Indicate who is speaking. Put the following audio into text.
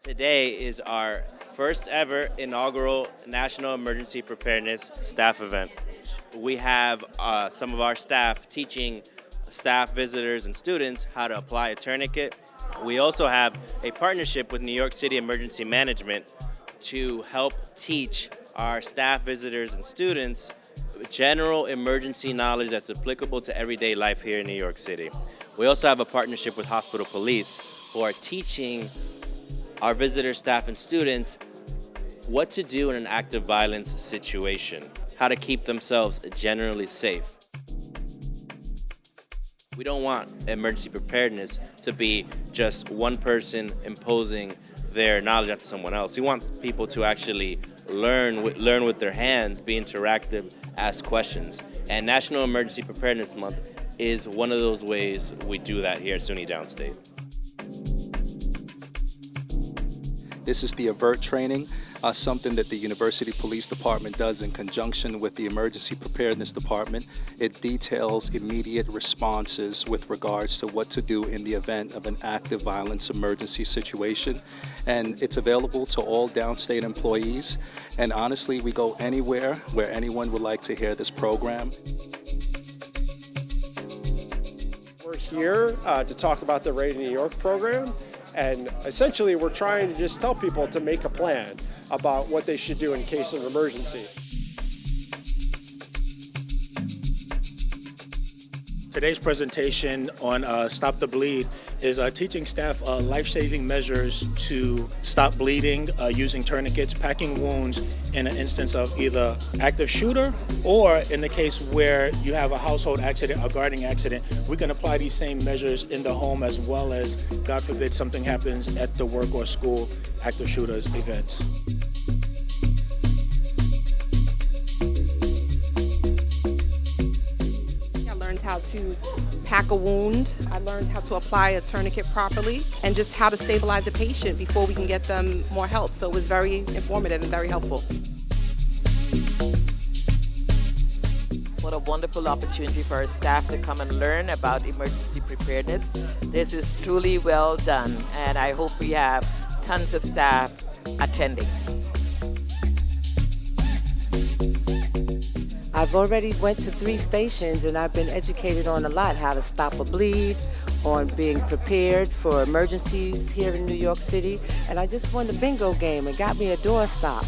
Speaker 1: Today is our first ever inaugural National Emergency Preparedness Staff event. We have some of our staff teaching staff, visitors, and students how to apply a tourniquet. We also have a partnership with New York City Emergency Management to help teach our staff, visitors, and students general emergency knowledge that's applicable to everyday life here in New York City. We also have a partnership with Hospital Police who are teaching our visitors, staff, and students what to do in an active violence situation, how to keep themselves generally safe. We don't want emergency preparedness to be just one person imposing their knowledge onto someone else. We want people to actually learn with their hands, be interactive, ask questions. And National Emergency Preparedness Month is one of those ways we do that here at SUNY Downstate.
Speaker 2: This is the AVERT training, something that the University Police Department does in conjunction with the Emergency Preparedness Department. It details immediate responses with regards to what to do in the event of an active violence emergency situation. And it's available to all downstate employees. And honestly, we go anywhere where anyone would like to hear this program.
Speaker 3: We're here to talk about the Ready New York program. And essentially, we're trying to just tell people to make a plan about what they should do in case of emergency.
Speaker 4: Today's presentation on Stop the Bleed is teaching staff life-saving measures to stop bleeding using tourniquets, packing wounds in an instance of either active shooter or in the case where you have a household accident or guarding accident. We can apply these same measures in the home as well as, God forbid, something happens at the work or school active shooters events.
Speaker 5: How to pack a wound. I learned how to apply a tourniquet properly and just how to stabilize a patient before we can get them more help. So it was very informative and very helpful.
Speaker 6: What a wonderful opportunity for our staff to come and learn about emergency preparedness. This is truly well done, and I hope we have tons of staff attending.
Speaker 7: I've already went to 3 stations and I've been educated on a lot, how to stop a bleed, on being prepared for emergencies here in New York City. And I just won the bingo game and got me a doorstop.